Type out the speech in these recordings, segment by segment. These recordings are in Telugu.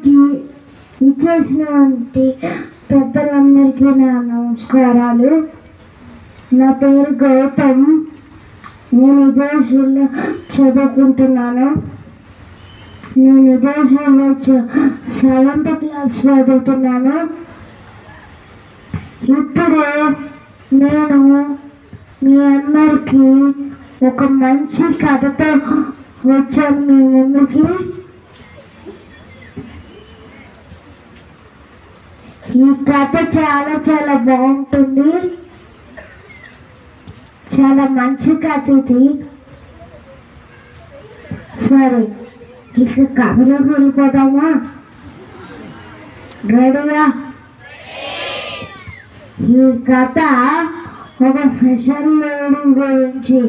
ఇక్కడికి ఇచ్చేసినటువంటి పెద్దలందరికీ నా నమస్కారాలు. నా పేరు గౌతమ్. నేను ఇదే స్కూల్లో చదువుకుంటున్నాను. నేను ఇదే స్కూల్లో 7th క్లాస్ చదువుతున్నాను. ఇప్పుడు నేను మీ అందరికీ ఒక మంచి కథతో వచ్చాను మీ ముందుకి. ఈ కథ చాలా చాలా బాగుంటుంది. చాలా మంచి కథ ఇది. సరే, ఇక కథలోకి వెళ్ళిపోదామా? రెడీగా? ఈ కథ ఒక స్పెషల్ లేడీ గురించి.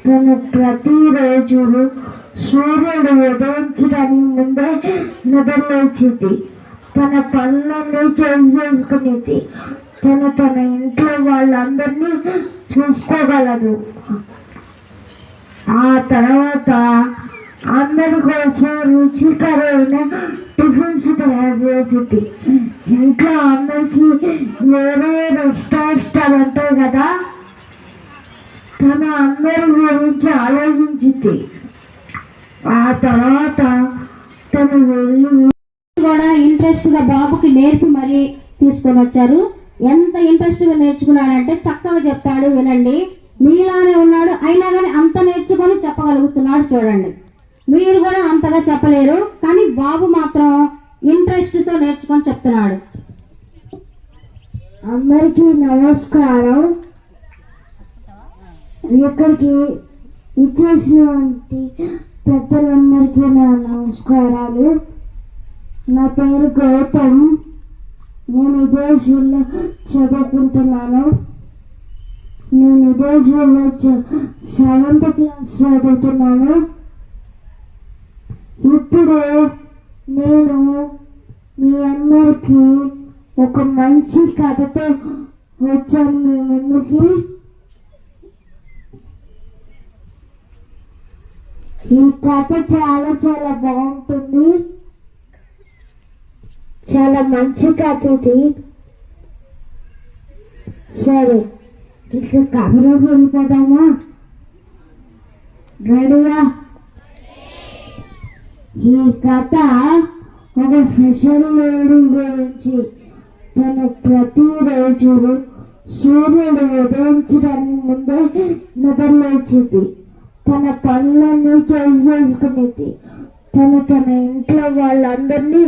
తను ప్రతిరోజు సూర్యుడు ఉదయించడానికి ముందే నిద్రలేచింది. తన పనులన్నీ చేసుకునేది. తన ఇంట్లో వాళ్ళందరినీ చూసుకోగలదు. ఆ తర్వాత అందరి కోసం రుచికరమైన టిఫిన్స్ తయారు చేసింది. ఇంట్లో అందరికీ వేరే ఇష్టాలు ఉంటాయి కదా. తను అందరి గురించి ఆలోచించింది. ఆ తర్వాత తను వెళ్ళి కూడా ఇంట్రెస్ట్గా బాబుకి నేర్పి మరీ తీసుకొని వచ్చారు. ఎంత ఇంట్రెస్ట్గా నేర్చుకున్నాడంటే చక్కగా చెప్తాడు, వినండి. మీలానే ఉన్నాడు, అయినా కానీ అంత నేర్చుకొని చెప్పగలుగుతున్నాడు. చూడండి, మీరు కూడా అంతగా చెప్పలేరు, కానీ బాబు మాత్రం ఇంట్రెస్ట్తో నేర్చుకొని చెప్తున్నాడు. అందరికీ నమస్కారం. ఇక్కడికి ఇచ్చేసినటువంటి పెద్దలందరికీ నా నమస్కారాలు. నా పేరు గౌతమ్. నేను ఇదే స్కూల్లో చదువుకుంటున్నాను. నేను ఇదే స్కూల్లో 7th క్లాస్ చదువుతున్నాను. ఇప్పుడు నేను మీ అందరికీ ఒక మంచి కథతో వచ్చాను మీ ముందుకి. ఈ కథ చాలా చాలా బాగుంటుంది. చాలా మంచి కథ ఇది. సరే, ఇక కథలోకి వెళ్ళిపోదామా? రెడీగా? ఈ కథ ఒక స్పెషల్ లేడీ గురించి. తను ప్రతిరోజు సూర్యుడు ఉదయించడానికి ముందే నిద్రలేచింది. తన పనులన్నీ చేసుకునేది. తన ఇంట్లో వాళ్ళందరినీ